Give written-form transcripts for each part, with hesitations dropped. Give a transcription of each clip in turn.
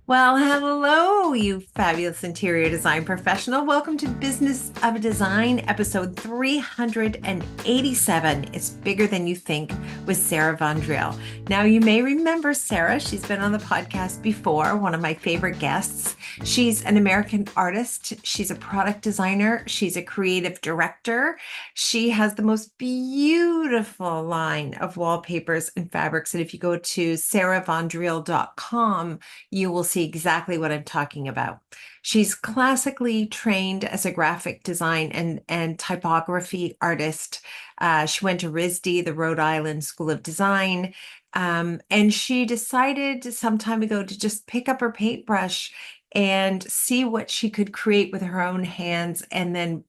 Well, hello, you fabulous interior design professional. Welcome to Business of Design, episode 387. It's Bigger Than You Think with Sarah Von Dreele. Now, you may remember Sarah. She's been on the podcast before, one of my favorite guests. She's an American artist. She's a product designer. She's a creative director. She has the most beautiful line of wallpapers and fabrics. And if you go to sarahvondreele.com, you will see exactly what I'm talking about. She's classically trained as a graphic design and typography artist. She went to RISD, the Rhode Island School of Design, and she decided some time ago to just pick up her paintbrush and see what she could create with her own hands, and then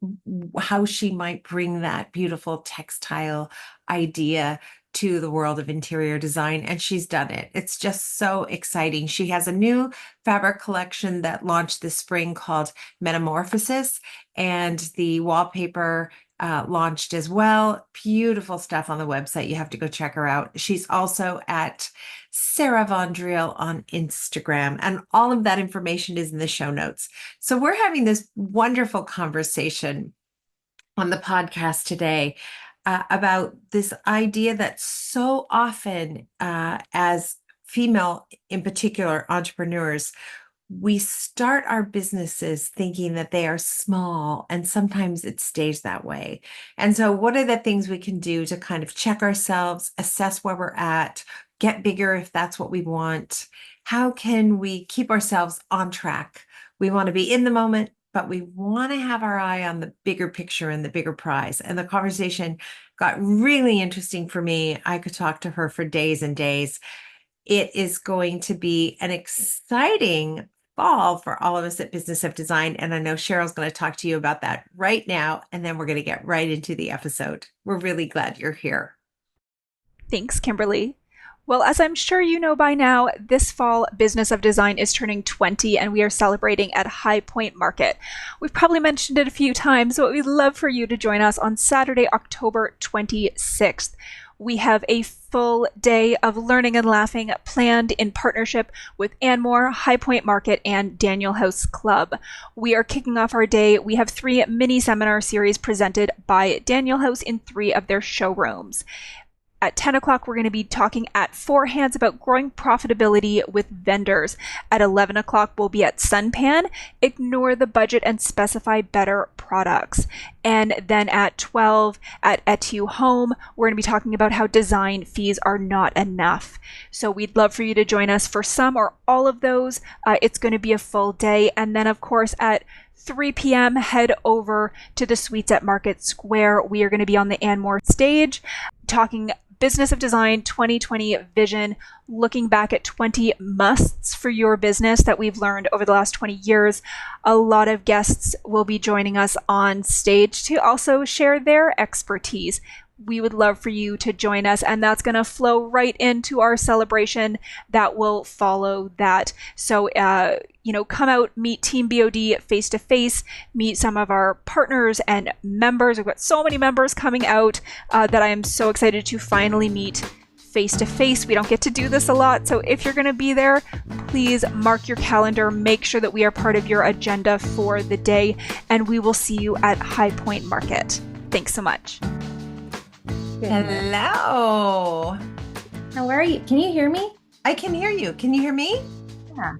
how she might bring that beautiful textile idea to the world of interior design. And she's done it. It's just so exciting. She has a new fabric collection that launched this spring called Metamorphosis, and the wallpaper launched as well. Beautiful stuff on the website. You have to go check her out. She's also at Sarah Von Dreele on Instagram, and all of that information is in the show notes. So we're having this wonderful conversation on the podcast today about this idea that so often, as female, in particular, entrepreneurs, we start our businesses thinking that they are small, and sometimes it stays that way. And so, what are the things we can do to kind of check ourselves, assess where we're at, get bigger if that's what we want? How can we keep ourselves on track? We want to be in the moment, but we want to have our eye on the bigger picture and the bigger prize. And the conversation got really interesting for me. I could talk to her for days and days. It is going to be an exciting fall for all of us at Business of Design. And I know Cheryl's going to talk to you about that right now. And then we're going to get right into the episode. We're really glad you're here. Thanks, Kimberly. Well, as I'm sure you know by now, this fall, Business of Design is turning 20, and we are celebrating at High Point Market. We've probably mentioned it a few times, but we'd love for you to join us on Saturday, October 26th. We have a full day of learning and laughing planned in partnership with Anmore, High Point Market, and Daniel House Club. We are kicking off our day. We have 3 mini seminar series presented by Daniel House in 3 of their showrooms. At 10 o'clock, we're going to be talking at Four Hands about growing profitability with vendors. At 11 o'clock, we'll be at Sunpan, ignore the budget and specify better products. And then at 12, at Etu Home, we're going to be talking about how design fees are not enough. So we'd love for you to join us for some or all of those. It's going to be a full day. And then, of course, at 3 p.m., head over to the Suites at Market Square. We are going to be on the Anmore stage talking Business of Design 2020 vision, looking back at 20 musts for your business that we've learned over the last 20 years. A lot of guests will be joining us on stage to also share their expertise. We would love for you to join us, and that's going to flow right into our celebration that will follow that. So, come out, meet Team BOD face to face, meet some of our partners and members. We've got so many members coming out that I am so excited to finally meet face to face. We don't get to do this a lot, so if you're going to be there, please mark your calendar, make sure that we are part of your agenda for the day, and we will see you at High Point Market. Thanks so much. Hello. How are you? Can you hear me? I can hear you. Can you hear me? Yeah.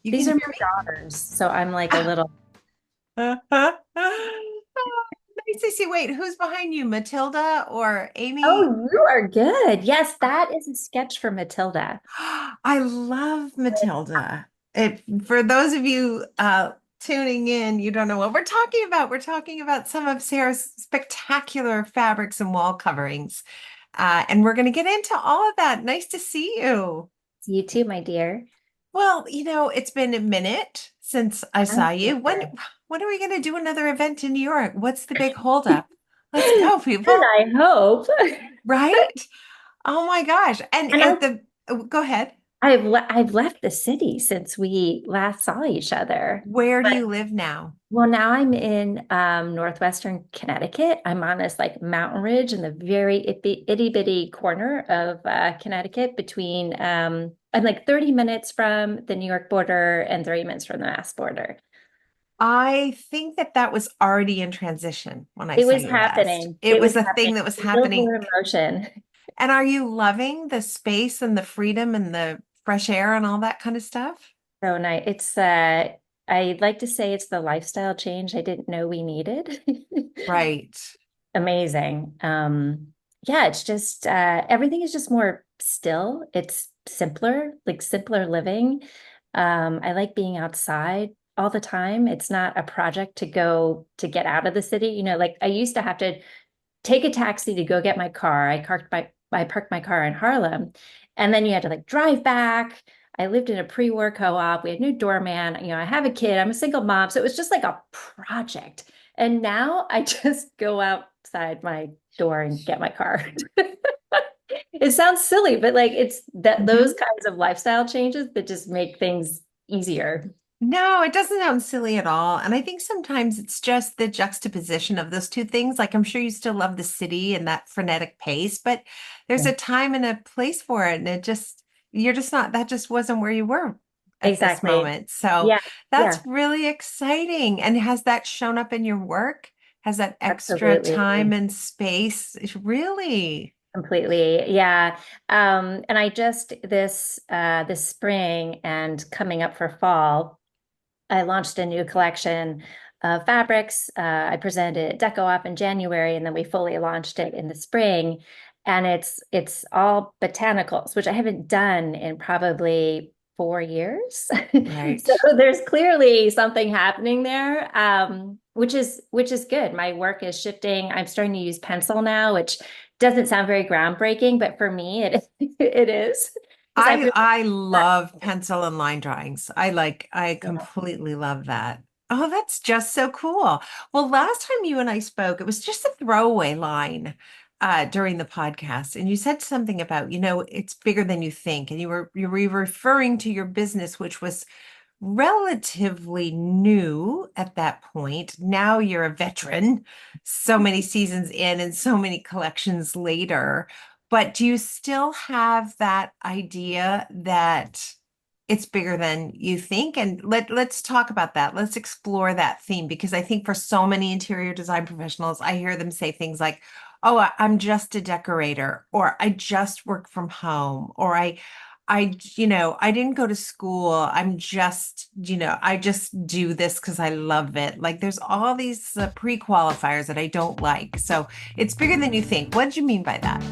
You These can are hear my me? daughters, so I'm like a little. Oh, nice to see. Wait, who's behind you, Matilda or Amy? Oh, you are good. Yes, that is a sketch for Matilda. I love Matilda. For those of you tuning in, you don't know what we're talking about. We're talking about some of Sarah's spectacular fabrics and wall coverings. And we're going to get into all of that. Nice to see you. You too, my dear. Well, it's been a minute since I saw you. Sure. When are we going to do another event in New York? What's the big holdup? Let's go, people. And I hope. Right? Oh my gosh. And And at the go ahead. I've left the city since we last saw each other. Where do But you live now? well, now I'm in northwestern Connecticut. I'm on this like mountain ridge in the very itty bitty corner of Connecticut between I'm like 30 minutes from the New York border and 30 minutes from the Mass border. I think that that was already in transition when I It saw was you last. happening. It It was was a happening. thing that was Wheels happening. were in motion. And are you loving the space and the freedom and the fresh air and all that kind of stuff? So nice. I'd like to say it's the lifestyle change I didn't know we needed. Right. Amazing. Yeah, it's just everything is just more still. It's simpler, like simpler living. I like being outside all the time. It's not a project to go to get out of the city. Like I used to have to take a taxi to go get my car. I parked my car in Harlem, and then you had to like drive back. I lived in a pre-war co-op. We had no doorman. I have a kid. I'm a single mom, so it was just like a project. And now I just go outside my door and get my car. It sounds silly, but like it's that those Mhm. kinds of lifestyle changes that just make things easier. No, it doesn't sound silly at all. And I think sometimes it's just the juxtaposition of those two things. Like I'm sure you still love the city and that frenetic pace, but there's Yeah. a time and a place for it. And you're just not, that just wasn't where you were at this Exactly. moment. So Yeah. that's Yeah. really exciting. And has that shown up in your work? Has that extra time Absolutely. and space? Really? Completely. Yeah. And I just this spring and coming up for fall, I launched a new collection of fabrics. I presented at Deco Op in January, and then we fully launched it in the spring. And it's all botanicals, which I haven't done in probably 4 years. Right. So there's clearly something happening there, which is good. My work is shifting. I'm starting to use pencil now, which doesn't sound very groundbreaking, but for me, it it is because I really I love pencil and line drawings. I yeah. completely love that. Oh, that's just so cool. Well, last time you and I spoke, it was just a throwaway line during the podcast, and you said something about, it's bigger than you think, and you were referring to your business, which was relatively new at that point. Now you're a veteran, so many seasons in and so many collections later. But do you still have that idea that it's bigger than you think? And let's talk about that. Let's explore that theme because I think for so many interior design professionals, I hear them say things like, "Oh, I'm just a decorator," or "I just work from home," or I didn't go to school. I just do this because I love it. Like there's all these pre-qualifiers that I don't like. So it's bigger than you think. What did you mean by that?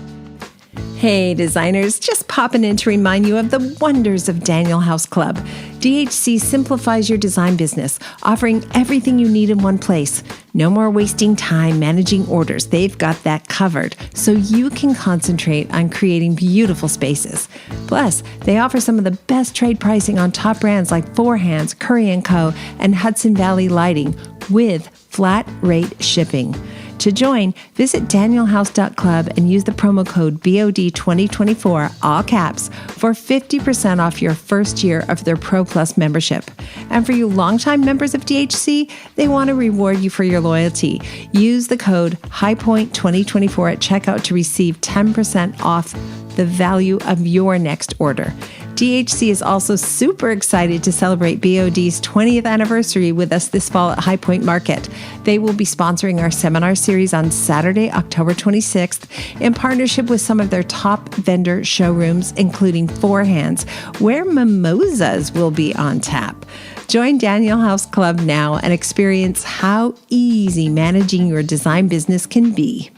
Hey, designers, just popping in to remind you of the wonders of Daniel House Club. DHC simplifies your design business, offering everything you need in one place. No more wasting time managing orders. They've got that covered, so you can concentrate on creating beautiful spaces. Plus, they offer some of the best trade pricing on top brands like Four Hands, Curry & Co., and Hudson Valley Lighting, with flat rate shipping. To join, visit danielhouse.club and use the promo code BOD2024, all caps, for 50% off your first year of their Pro Plus membership. And for you longtime members of DHC, they want to reward you for your loyalty. Use the code HighPoint2024 at checkout to receive 10% off the value of your next order. DHC is also super excited to celebrate BOD's 20th anniversary with us this fall at High Point Market. They will be sponsoring our seminar series on Saturday, October 26th, in partnership with some of their top vendor showrooms, including Four Hands, where mimosas will be on tap. Join Daniel House Club now and experience how easy managing your design business can be.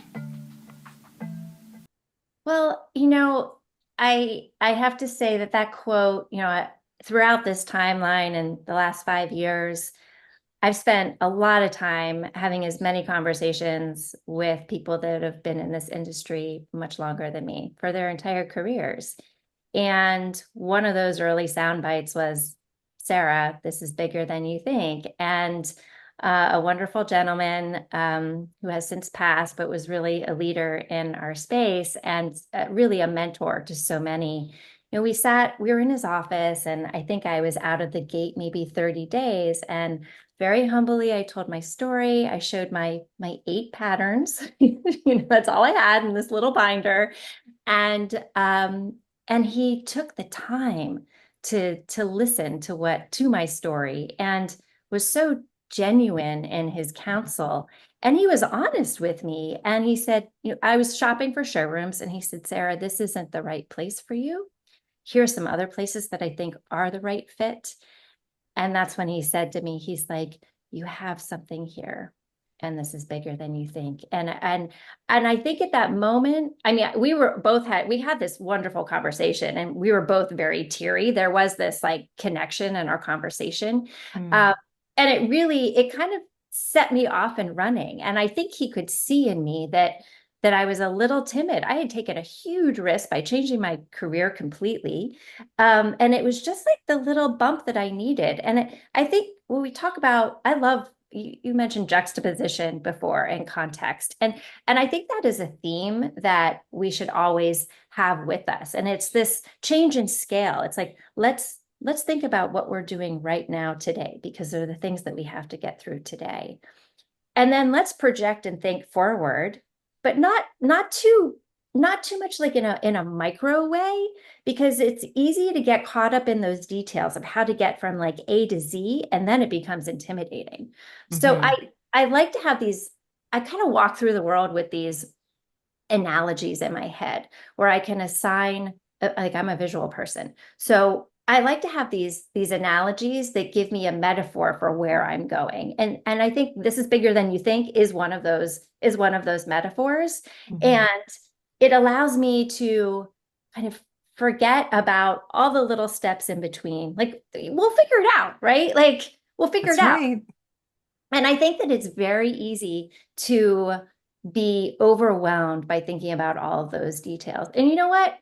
Well, I have to say that quote, throughout this timeline and the last 5 years, I've spent a lot of time having as many conversations with people that have been in this industry much longer than me for their entire careers. And one of those early sound bites was, Sarah, this is bigger than you think. And a wonderful gentleman who has since passed, but was really a leader in our space and really a mentor to so many. we were in his office, and I think I was out of the gate maybe 30 days. And very humbly, I told my story. I showed my 8 patterns. That's all I had in this little binder. And and he took the time to listen to my story, and was so genuine in his counsel. And he was honest with me. And he said, I was shopping for showrooms, and he said, Sarah, this isn't the right place for you. Here are some other places that I think are the right fit. And that's when he said to me, he's like, you have something here, and this is bigger than you think. And I think at that moment, I mean, we had this wonderful conversation, and we were both very teary. There was this like connection in our conversation. Mm. And it kind of set me off and running. And I think he could see in me that I was a little timid. I had taken a huge risk by changing my career completely. And it was just like the little bump that I needed. And I think when we talk about, I love, you mentioned juxtaposition before, and context. And I think that is a theme that we should always have with us. And it's this change in scale. It's like, let's think about what we're doing right now today, because they're the things that we have to get through today. And then let's project and think forward, but not too much like in a micro way, because it's easy to get caught up in those details of how to get from like A to Z, and then it becomes intimidating. So Mhm. I like to have these, I kind of walk through the world with these analogies in my head, where I can assign, like I'm a visual person. So I like to have these analogies that give me a metaphor for where I'm going. And I think This Is Bigger Than You Think is one of those metaphors. Mhm. And it allows me to kind of forget about all the little steps in between. Like, we'll figure it out, right? Like, we'll figure it That's out. right. And I think that it's very easy to be overwhelmed by thinking about all of those details. And you know what?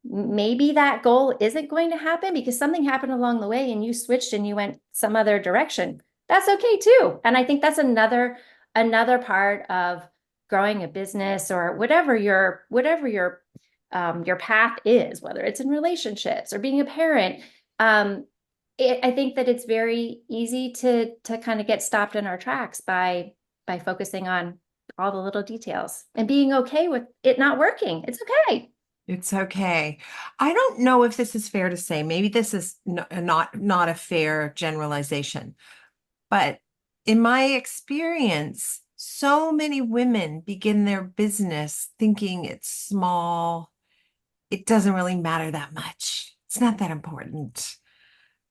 Maybe that goal isn't going to happen because something happened along the way and you switched and you went some other direction. That's okay too. And I think that's another part of growing a business, or whatever your path is, whether it's in relationships or being a parent. I think that it's very easy to kind of get stopped in our tracks by focusing on all the little details and being okay with it not working. It's okay. It's okay. I don't know if this is fair to say. Maybe this is not a fair generalization, but in my experience, so many women begin their business thinking it's small. It doesn't really matter that much. It's not that important.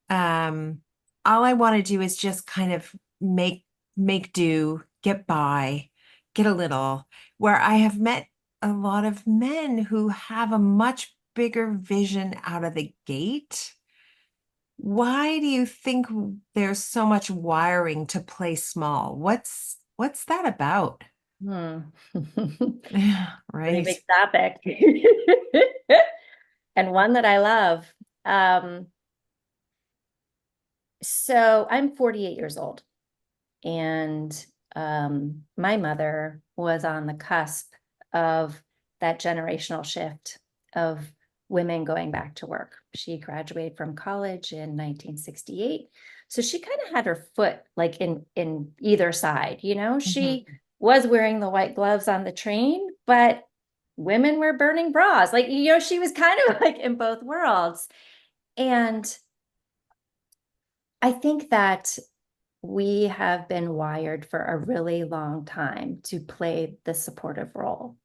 Um, all I want to do is just kind of make do, get by, get a little. Where I have met a lot of men who have a much bigger vision out of the gate. Why do you think there's so much wiring to play small? What's that about? Hmm. Pretty Right. big topic. And one that I love. Um, so I'm 48 years old, and my mother was on the cusp of that generational shift of women going back to work. She graduated from college in 1968. So she kind of had her foot like in either side, she Mhm. was wearing the white gloves on the train, but women were burning bras. Like, she was kind of like in both worlds. And I think that we have been wired for a really long time to play the supportive role.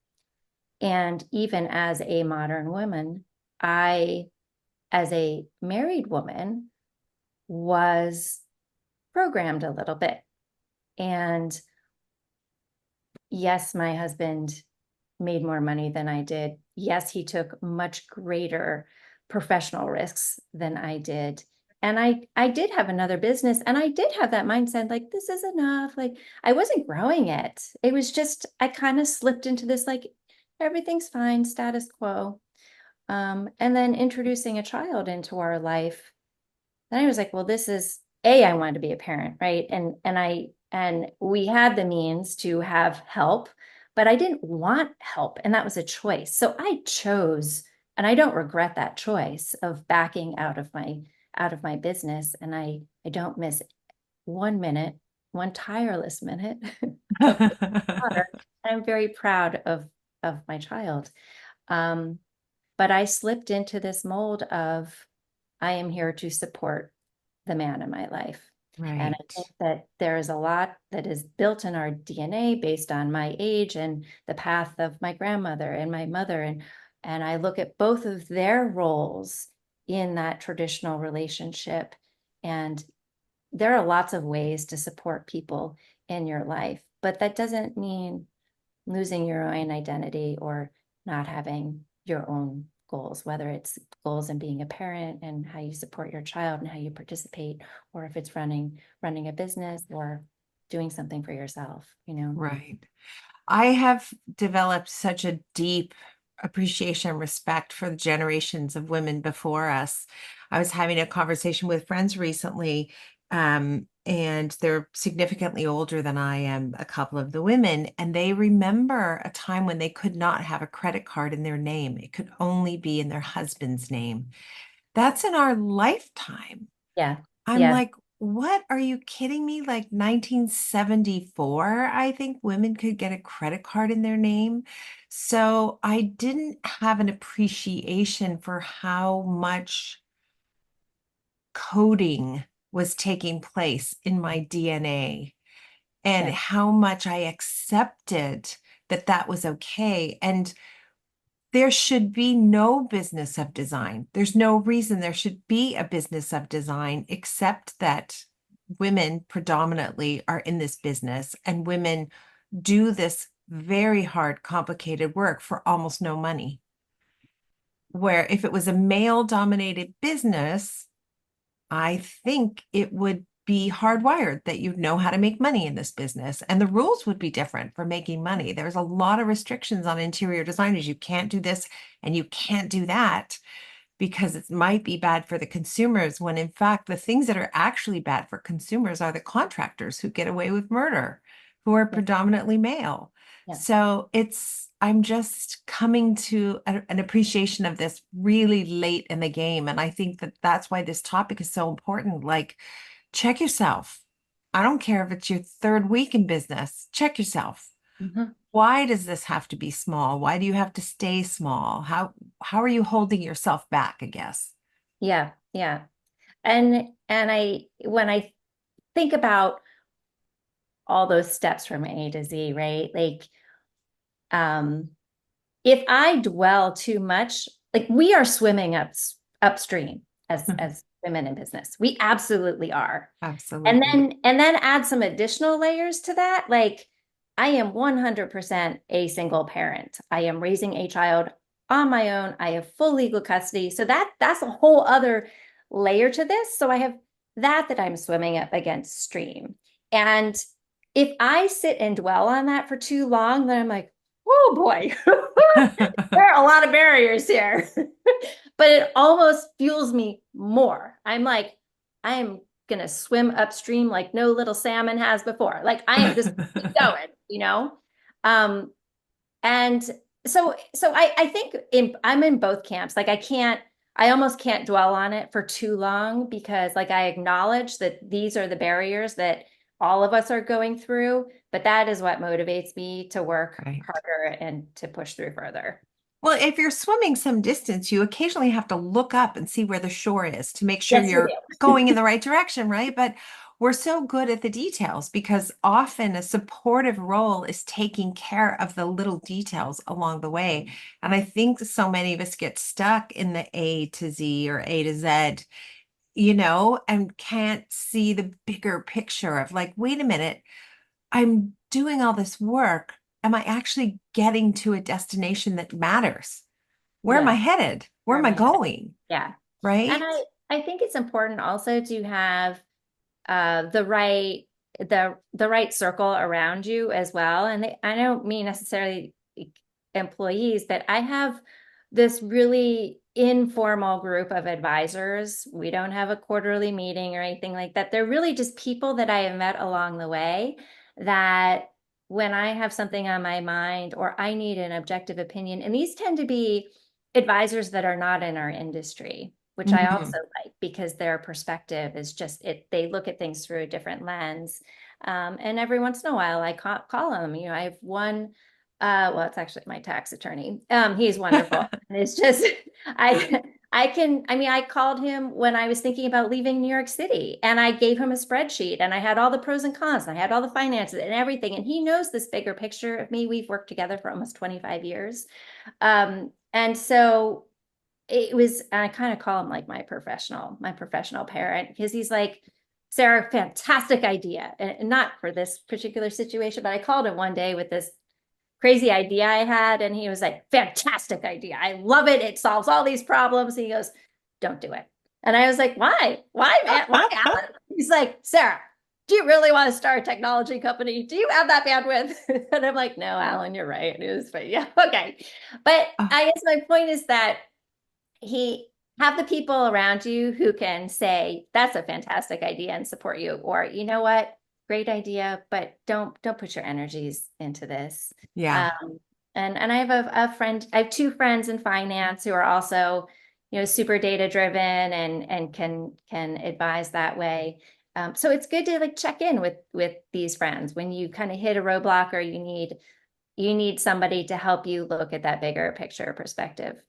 And even as a modern woman, as a married woman, was programmed a little bit. And yes, my husband made more money than I did. Yes, he took much greater professional risks than I did. And I did have another business, and I did have that mindset like, this is enough. Like, I wasn't growing it. It was just, I kind of slipped into this like, everything's fine, status quo. And then introducing a child into our life, then I was like, well, I wanted to be a parent, right? And we had the means to have help, but I didn't want help, and that was a choice. So And I don't regret that choice of backing out of my business. And I don't miss 1 minute, one tireless minute of water. I'm very proud of my child. Um, but I slipped into this mold of I am here to support the man in my life. And I Right. think that there is a lot that is built in our DNA based on my age and the path of my grandmother and my mother. And I look at both of their roles in that traditional relationship. And there are lots of ways to support people in your life, but that doesn't mean losing your own identity or not having your own goals, whether it's goals in being a parent and how you support your child and how you participate, or if it's running a business or doing something for yourself, you know? Right. I have developed such a deep appreciation and respect for the generations of women before us. I was having a conversation with friends recently, and they're significantly older than I am, a couple of the women, and they remember a time when they could not have a credit card in their name. It could only be in their husband's name. That's in our lifetime. Yeah. I'm Yeah. like, what? Are you kidding me? Like 1974, I think women could get a credit card in their name. So I didn't have an appreciation for how much coding was taking place in my DNA and Yeah. how much I accepted that that was okay. And there should be no business of design. There's no reason there should be a business of design except that women predominantly are in this business and women do this very hard, complicated work for almost no money. Where if it was a male dominated business, I think it would be hardwired that you'd know how to make money in this business. And the rules would be different for making money. There's a lot of restrictions on interior designers. You can't do this and you can't do that because it might be bad for the consumers, when in fact, the things that are actually bad for consumers are the contractors who get away with murder, who are Yeah. predominantly male. Yeah. So I'm just coming to an appreciation of this really late in the game. And I think that that's why this topic is so important. Like, check yourself. I don't care if it's your third week in business, check yourself. Mhm. Why does this have to be small? Why do you have to stay small? How are you holding yourself back, I guess? Yeah. Yeah. And when I think about all those steps from A to Z, right? Like, um, if I dwell too much, like we are swimming upstream as women in business. We absolutely are. Absolutely. And then add some additional layers to that. Like I am 100% a single parent. I am raising a child on my own. I have full legal custody. So that's a whole other layer to this. So I have that I'm swimming up against stream. And if I sit and dwell on that for too long, then I'm like, oh boy, there are a lot of barriers here. But it almost fuels me more. I'm like, I'm gonna swim upstream like no little salmon has before. Like I am just going, you know? Um, and I think I'm in both camps. Like I almost can't dwell on it for too long because like I acknowledge that these are the barriers that all of us are going through, but that is what motivates me to work Right. harder and to push through further. Well, if you're swimming some distance, you occasionally have to look up and see where the shore is to make sure Yes, you you're do. going in the right direction, right? But we're so good at the details because often a supportive role is taking care of the little details along the way. And I think so many of us get stuck in the A to Z or A to Z, and can't see the bigger picture of like, wait a minute, I'm doing all this work. Am I actually getting to a destination that matters? Where am I Yeah, headed? Where where am am I I headed? going? Yeah. And Right? I think it's important also to have the right circle around you as well. And I don't mean necessarily employees, but I have this really informal group of advisors. We don't have a quarterly meeting or anything like that. They're really just people that I have met along the way that when I have something on my mind or I need an objective opinion, and these tend to be advisors that are not in our industry, which I Mhm. also like because their perspective is just they look at things through a different lens. And every once in a while I call them. I have one, well, it's actually my tax attorney. He's wonderful. And it's just I I called him when I was thinking about leaving New York City, and I gave him a spreadsheet, and I had all the pros and cons, and I had all the finances and everything. And he knows this bigger picture of me. We've worked together for almost 25 years. And so it was, I kind of call him like my professional parent, because he's like, Sarah, fantastic idea. And not for this particular situation, but I called him one day with this crazy idea I had, and he was like, fantastic idea. I love it. It solves all these problems. And he goes, don't do it. And I was like, why? Why, man? Why, Alan? He's like, Sarah, do you really want to start a technology company? Do you have that bandwidth? And I'm like, no, Alan, you're right. It was, but yeah, okay. But Oh, I guess my point is that he have the people around you who can say, that's a fantastic idea, and support you, or, you know what, great idea, but don't put your energies into this. yeah. um, and I have a friend, I have two friends in finance who are also, super data driven, and can advise that way. So it's good to like check in with these friends when you kind of hit a roadblock, or you need somebody to help you look at that bigger picture perspective.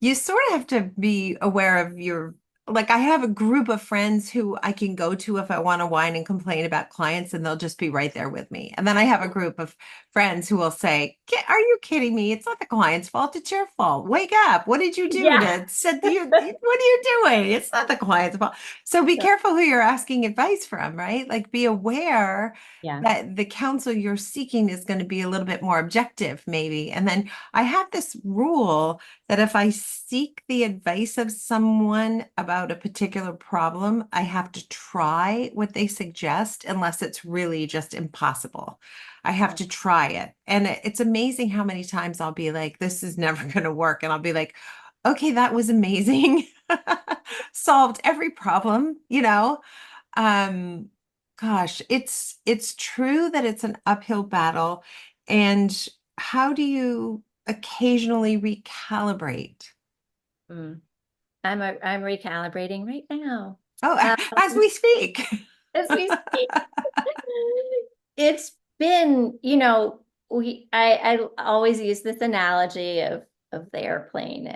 You sort of have to be aware of your, like, I have a group of friends who I can go to if I want to whine and complain about clients, and they'll just be right there with me. And then I have a group of friends who will say, Are you kidding me? It's not the client's fault. It's your fault. Wake up. What did you do Yeah. to said you, what are you doing? It's not the client's fault. So be careful who you're asking advice from, right? Like, be aware Yeah. that the counsel you're seeking is going to be a little bit more objective, maybe. And then I have this rule that if I seek the advice of someone about a particular problem, I have to try what they suggest unless it's really just impossible. I have to try it. And it's amazing how many times I'll be like, this is never going to work. And I'll be like, okay, that was amazing. Solved every problem, you know? Um, Gosh, it's true that it's an uphill battle. And how do you occasionally recalibrate? Mm. I'm recalibrating right now. Oh, Um, as we speak. as we speak. It's been, I always use this analogy of the airplane,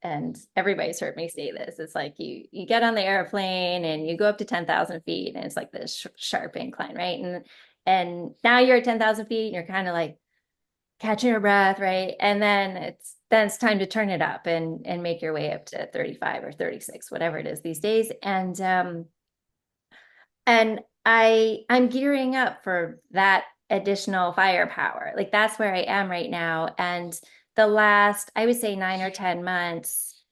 and everybody's heard me say this. It's like you get on the airplane and you go up to 10,000 feet, and it's like this sharp incline, right? And now you're at 10,000 feet, and you're kind of like catching your breath, right? And then it's time to turn it up and make your way up to 35 or 36, whatever it is these days. And I'm gearing up for that additional firepower. Like, that's where I am right now. And the last, I would say, 9 or 10 months,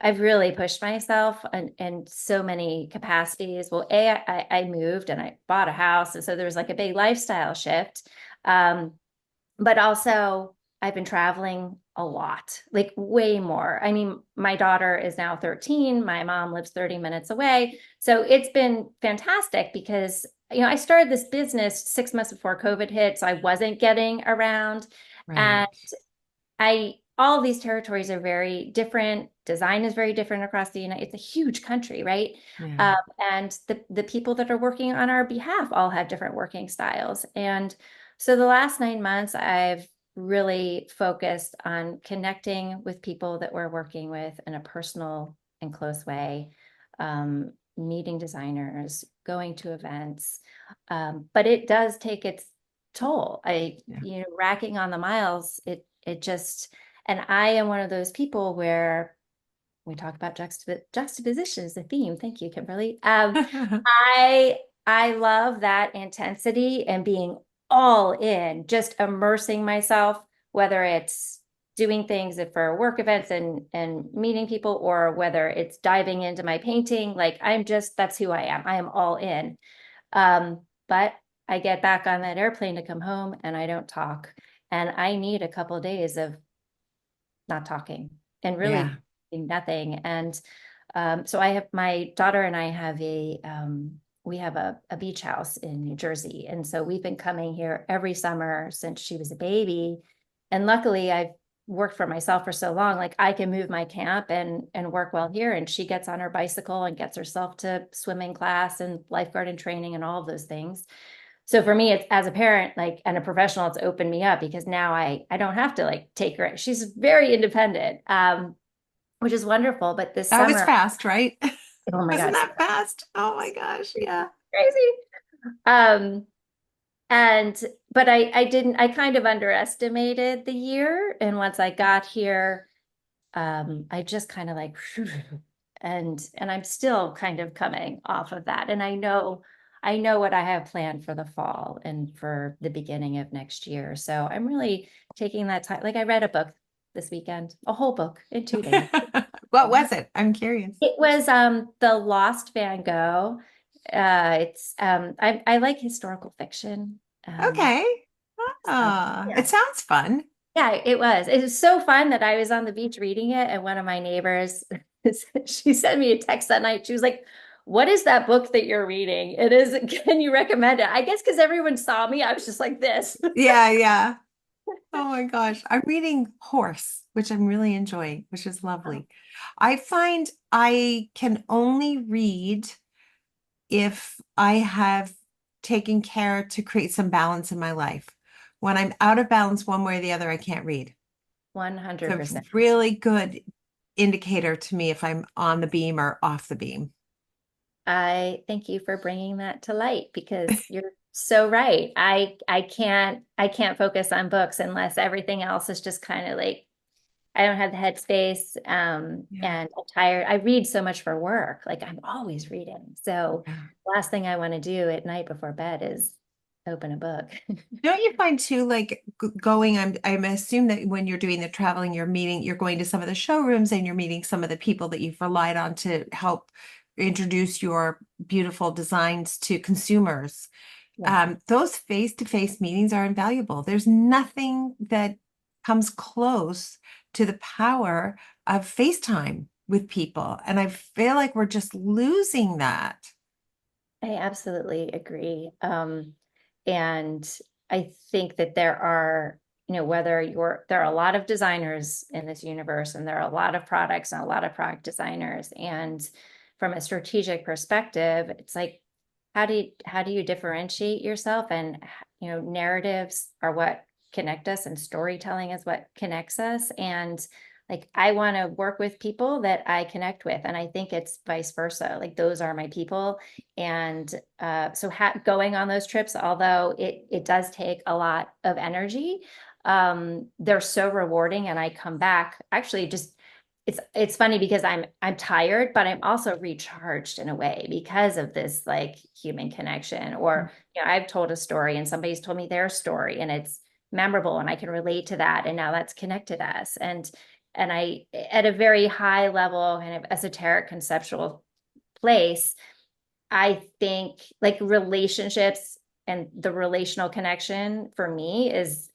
I've really pushed myself in so many capacities. Well, I moved and I bought a house. And so there was like a big lifestyle shift. But also, I've been traveling a lot, like way more. I mean, my daughter is now 13. My mom lives 30 minutes away. So it's been fantastic because, I started this business 6 months before COVID hit. So I wasn't getting around. And Right. all of these territories are very different. Design is very different across the United. It's a huge country, right? Yeah. Um, and the people that are working on our behalf all have different working styles. And so the last 9 months, I've really focused on connecting with people that we're working with in a personal and close way, meeting designers, going to events. But it does take its toll. Yeah. Racking on the miles, it just, and I am one of those people where we talk about juxtaposition is the theme. Thank you, Kimberly. I I love that intensity and being all in, just immersing myself, whether it's doing things for work events and meeting people, or whether it's diving into my painting. Like, that's who I am. I am all in. But I get back on that airplane to come home and I don't talk. And I need a couple of days of not talking and Yeah. really doing nothing. And so I have, my daughter and I have we have a beach house in New Jersey. And so we've been coming here every summer since she was a baby. And luckily, I've worked for myself for so long, like I can move my camp and work well here. And she gets on her bicycle and gets herself to swimming class and lifeguard and training and all of those things. So for me, it's as a parent, like, and a professional, it's opened me up because now I don't have to like take her. She's very independent, which is wonderful. But this That was summer, fast, right? oh my Wasn't God, that fast? Oh my gosh. Yeah. crazy. Um, and but I kind of underestimated the year. And once I got here, I just kind of like, and I'm still kind of coming off of that. And I know what I have planned for the fall and for the beginning of next year. So I'm really taking that time. Like I read a book this weekend, a whole book in 2 days. What was it? I'm curious. It was The Lost Van Gogh. It's I like historical fiction. Okay. So It yeah. sounds fun. Yeah, it was. It was so fun that I was on the beach reading it, and one of my neighbors, she sent me a text that night. She was like, "What is that book that you're reading? It is, can you recommend it?" I guess because everyone saw me, I was just like this. Yeah, yeah. Oh my gosh. I'm reading Horse, which I'm really enjoying, which is lovely. I find I can only read if I have taken care to create some balance in my life. When I'm out of balance one way or the other, I can't read. It's a 100%. really good indicator to me if I'm on the beam or off the beam. I thank you for bringing that to light because you're so right. I can't focus on books unless everything else is just kind of like I don't have the headspace. Yeah. And I'm tired. I read so much for work. Like I'm always reading. So Yeah. last thing I want to do at night before bed is open a book. Don't you find too, like going, I'm assume that when you're doing the traveling, you're going to some of the showrooms and you're meeting some of the people that you've relied on to help introduce your beautiful designs to consumers. Yeah. Those face-to-face meetings are invaluable. There's nothing that comes close to the power of FaceTime with people. And I feel like we're just losing that. I absolutely agree. And I think that there are, there are a lot of designers in this universe, and there are a lot of products and a lot of product designers. And from a strategic perspective, it's like, how do you differentiate yourself? And, narratives are what connect us, and storytelling is what connects us. And like, I want to work with people that I connect with. And I think it's vice versa. Like, those are my people. And so going on those trips, although it does take a lot of energy, they're so rewarding. And I come back actually just it's funny because I'm tired, but I'm also recharged in a way because of this like human connection. Or I've told a story and somebody's told me their story and it's memorable and I can relate to that. And now that's connected us. And I, at a very high level, kind of esoteric conceptual place, I think like relationships and the relational connection for me is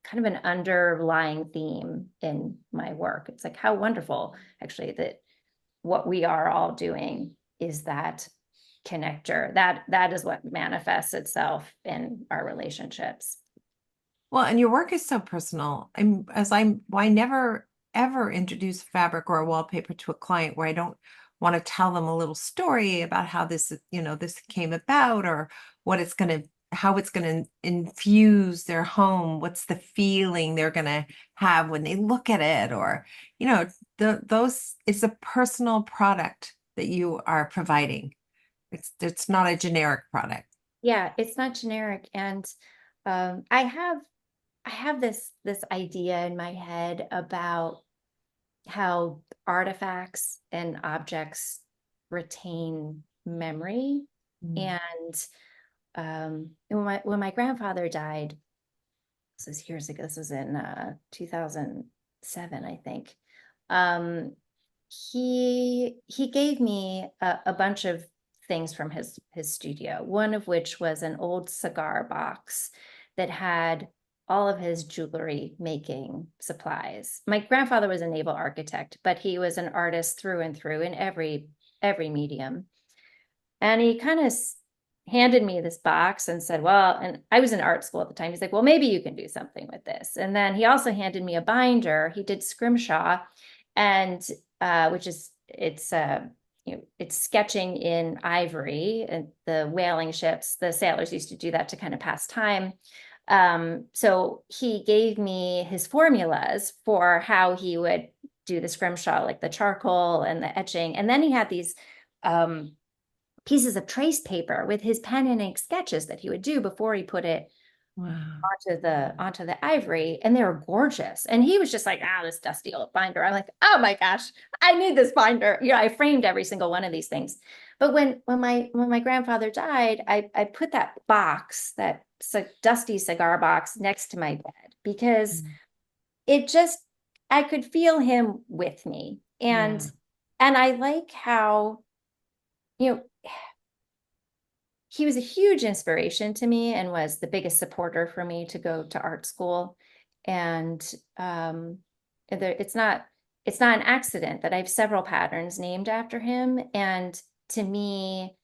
kind of an underlying theme in my work. It's like how wonderful actually that what we are all doing is that connector. That is what manifests itself in our relationships. Well, and your work is so personal. I never ever introduce fabric or a wallpaper to a client where I don't want to tell them a little story about how this came about or how it's going to infuse their home, what's the feeling they're going to have when they look at it, or, those it's a personal product that you are providing. It's not a generic product. Yeah, it's not generic. And I have this idea in my head about how artifacts and objects retain memory. Mm. And when my grandfather died, this was years ago, this was in 2007, I think. Um, he gave me a bunch of things from his studio, one of which was an old cigar box that had all of his jewelry making supplies. My grandfather was a naval architect, but he was an artist through and through in every medium. And handed me this box and said, well, and I was in art school at the time. He's like, well, maybe you can do something with this. And then he also handed me a binder. He did scrimshaw, and which is it's sketching in ivory, and the whaling ships, the sailors used to do that to kind of pass time. So he gave me his formulas for how he would do the scrimshaw, like the charcoal and the etching. And then he had these pieces of trace paper with his pen and ink sketches that he would do before he put it Wow. onto the ivory, and they were gorgeous. And he was just like, this dusty old binder. I'm like, oh my gosh, I need this binder. I framed every single one of these things. But when my grandfather died, I put that box, that dusty cigar box, next to my bed, because Mm. it just, I could feel him with me. Yeah. And I like how, you know, he was a huge inspiration to me and was the biggest supporter for me to go to art school. And it's not an accident that I have several patterns named after him. And to me,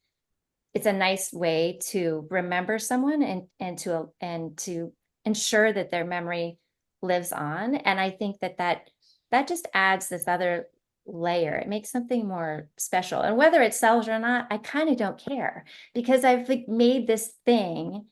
it's a nice way to remember someone, and to ensure that their memory lives on. And I think that just adds this other layer. It makes something more special. And whether it sells or not, I kind of don't care, because I've like made this thing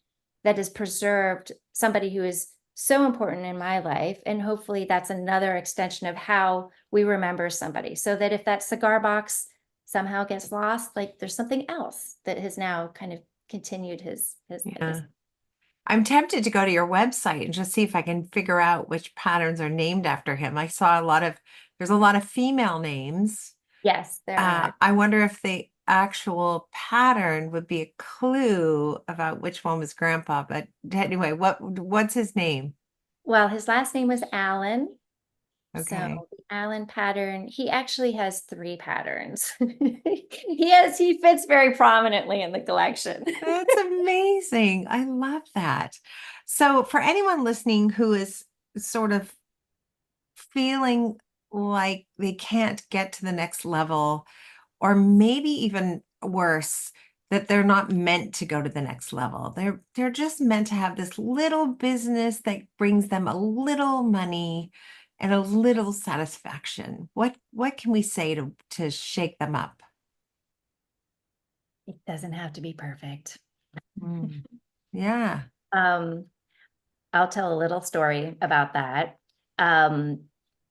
that has preserved somebody who is so important in my life. And hopefully that's another extension of how we remember somebody, so that if that cigar box somehow gets lost, like there's something else that has now kind of continued his Yeah. legacy. I'm tempted to go to your website and just see if I can figure out which patterns are named after him. I saw there's a lot of female names. Yes, there are. I wonder if the actual pattern would be a clue about which one was grandpa. But anyway, what's his name? Well, his last name was Allen. So Okay. the Allen pattern, he actually has three patterns. He fits very prominently in the collection. That's amazing. I love that. So for anyone listening who is sort of feeling like they can't get to the next level, or maybe even worse, that they're not meant to go to the next level. They're just meant to have this little business that brings them a little money and a little satisfaction. What can we say to shake them up? It doesn't have to be perfect. Mm. Yeah. Um, I'll tell a little story about that. Um,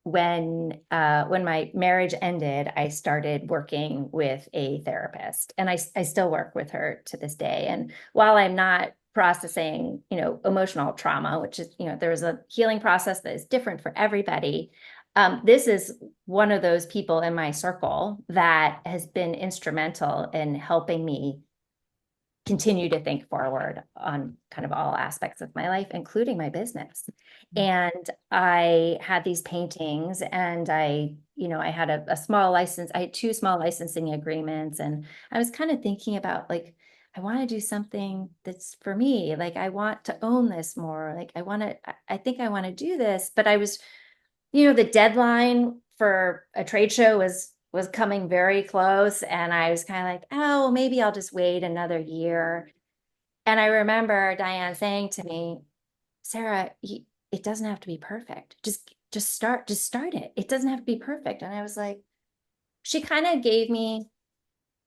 when my marriage ended, I started working with a therapist, and I still work with her to this day. And while I'm not processing, emotional trauma, which is, there's a healing process that is different for everybody. This is one of those people in my circle that has been instrumental in helping me continue to think forward on kind of all aspects of my life, including my business. And I had these paintings, and I had a small license. I had two small licensing agreements, and I was kind of thinking about, like, I want to do something that's for me. Like, I want to own this more. Like, I think I want to do this, but I was, the deadline for a trade show was coming very close, and I was kind of like, oh, well, maybe I'll just wait another year. And I remember Diane saying to me, Sarah, it doesn't have to be perfect. Just start it. It doesn't have to be perfect. And I was like, she kind of gave me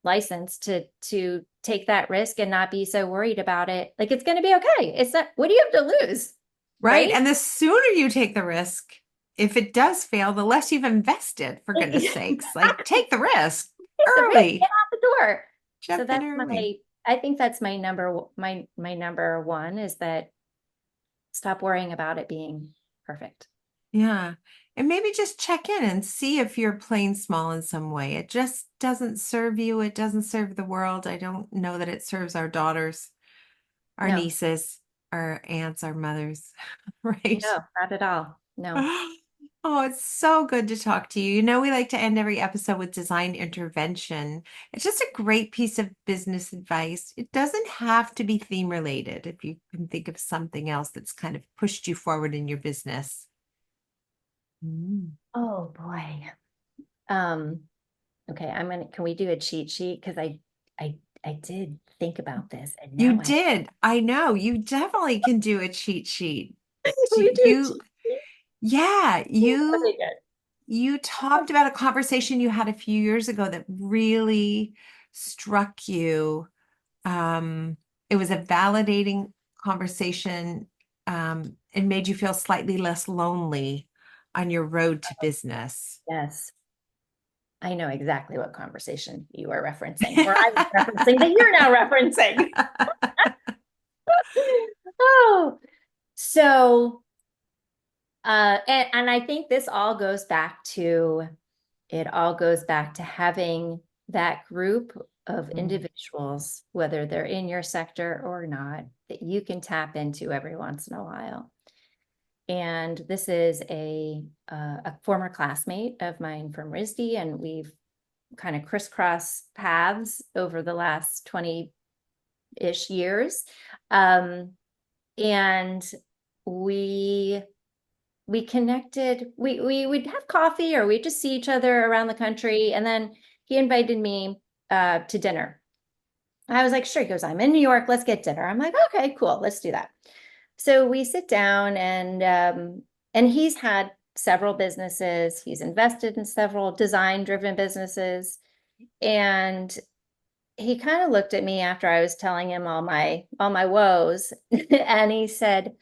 license to take that risk and not be so worried about it. Like, it's going to be okay. It's not, what do you have to lose? Right. Right? And the sooner you take the risk, if it does fail, the less you've invested, for goodness sakes. Like, take the risk The risk, get early. out the door. So Jump in that's early. I think that's my number one, is that stop worrying about it being perfect. Yeah. And maybe just check in and see if you're playing small in some way. It just doesn't serve you. It doesn't serve the world. I don't know that it serves our daughters, our No, nieces, our aunts, our mothers. Right. no, not at all. No. Oh, it's so good to talk to you. You know, we like to end every episode with design intervention. It's just a great piece of business advice. It doesn't have to be theme related if you can think of something else that's kind of pushed you forward in your business. Mm. Oh boy. Um, okay, can we do a cheat sheet? Because I did think about this. And You now I did. I know. You definitely can do a cheat sheet. we do a You, cheat sheet. yeah, Okay, good. you talked about a conversation you had a few years ago that really struck you. Um, it was a validating conversation, and made you feel slightly less lonely on your road to business. Yes. I know exactly what conversation you are referencing, or I was referencing that you're now referencing. Oh, so and I think this all goes back to it all goes back to having that group of Mm, individuals, whether they're in your sector or not, that you can tap into every once in a while. And this is a former classmate of mine from RISD, and we've kind of crisscross paths over the last 20-ish years. And we connected, we would have coffee or we'd just see each other around the country. And then he invited me to dinner. I was like, sure. He goes, I'm in New York, let's get dinner. I'm like, okay, cool, let's do that. So we sit down, and he's had several businesses. He's invested in several design driven businesses. And he kind of looked at me after I was telling him all my woes, and he said,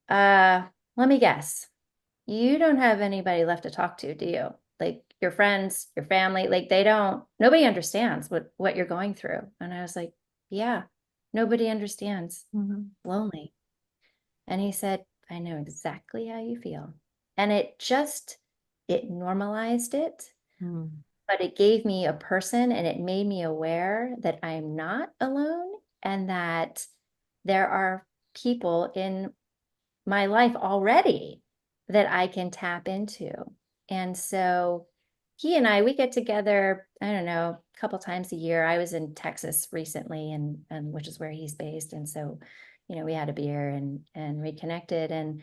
let me guess. You don't have anybody left to talk to, do you? Like your friends, your family, like nobody understands what you're going through. And I was like, yeah, nobody understands. mhm, Lonely. And he said, I know exactly how you feel. And it normalized it, mm. but it gave me a person, and it made me aware that I'm not alone, and that there are people in my life already that I can tap into. And so he and we get together, I don't know, a couple times a year. I was in Texas recently, and which is where he's based. And so, we had a beer and reconnected, and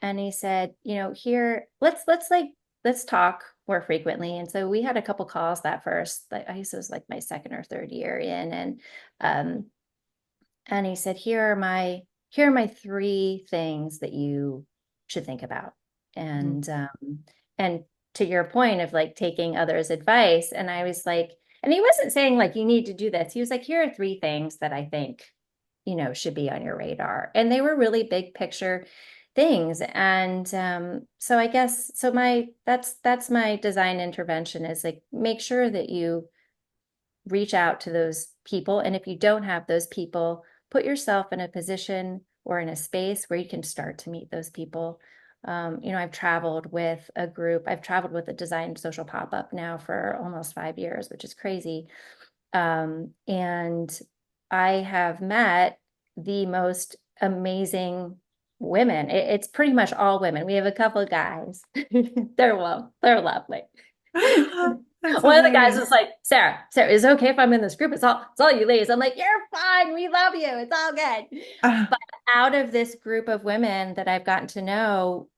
he said, here, let's talk more frequently. And so we had a couple calls that first, like I guess it was like my second or third year in. Um and he said, here are my three things that you should think about. Mhm. And to your point of like taking others' advice, and I was like, and he wasn't saying like you need to do this. He was like, here are three things that I think, should be on your radar. And they were really big picture things. And so I guess that's my design intervention, is like make sure that you reach out to those people. And if you don't have those people, put yourself in a position or in a space where you can start to meet those people. I've traveled with a design social pop-up now for almost 5 years, which is crazy. And I have met the most amazing women. It's pretty much all women. We have a couple of guys. They're lovely. That's One of the guys hilarious. was like, Sarah, is it okay if I'm in this group? It's all you ladies. I'm like, you're fine. We love you. It's all good. Uh, But out of this group of women that I've gotten to know,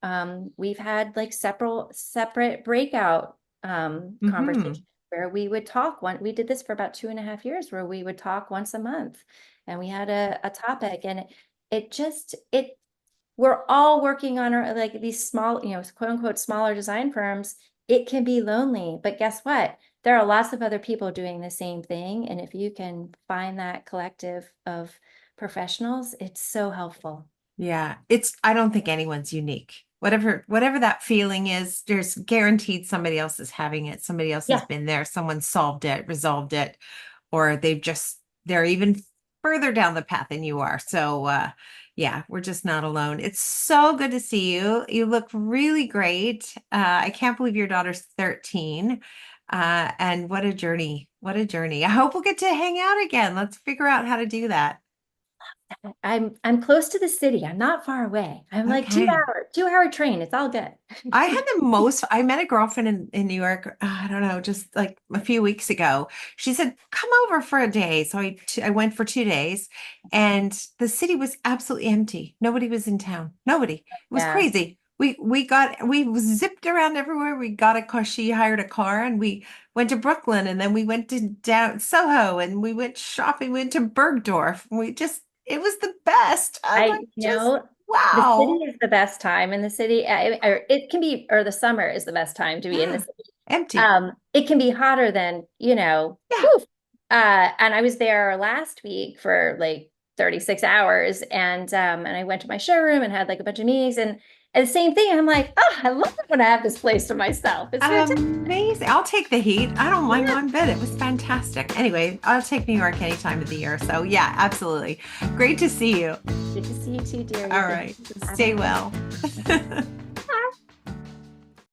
we've had like separate breakout conversations mhm. where we would talk we did this for about 2.5 years, where we would talk once a month, and we had a topic, and it we're all working on our, like these small, quote unquote, smaller design firms. It can be lonely, but guess what? There are lots of other people doing the same thing. And if you can find that collective of professionals, it's so helpful. Yeah, I don't think anyone's unique. Whatever that feeling is, there's guaranteed somebody else is having it. Somebody else has Yeah. been there. Someone solved it, resolved it, or they're even further down the path than you are. So yeah, we're just not alone. It's so good to see you. You look really great. I can't believe your daughter's 13. And what a journey. What a journey. I hope we'll get to hang out again. Let's figure out how to do that. I'm close to the city. I'm not far away. I'm like Okay. 2 hour train. It's all good. I met a girlfriend in New York, I don't know, just like a few weeks ago. She said, come over for a day. So I went for 2 days, and the city was absolutely empty. Nobody was in town. Nobody. It was Yeah. crazy. we zipped around everywhere. We got a car. She hired a car, and we went to Brooklyn, and then we went to down Soho, and we went shopping. We went to Bergdorf. It was the best. I'm I, like, you just know, the city wow. is the best time in the city. Or it can be, or the summer is the best time to be in the Yeah, city. empty. It can be hotter than, Yeah. whew. And I was there last week for like 36 hours and I went to my showroom and had like a bunch of meetings and the same thing. I'm like, oh, I love it when I have this place to myself. It's fantastic. Amazing. I'll take the heat. I don't mind one bit. It was fantastic. Anyway, I'll take New York any time of the year. So yeah, absolutely. Great to see you. Good to see you too, dear. All right. Stay well.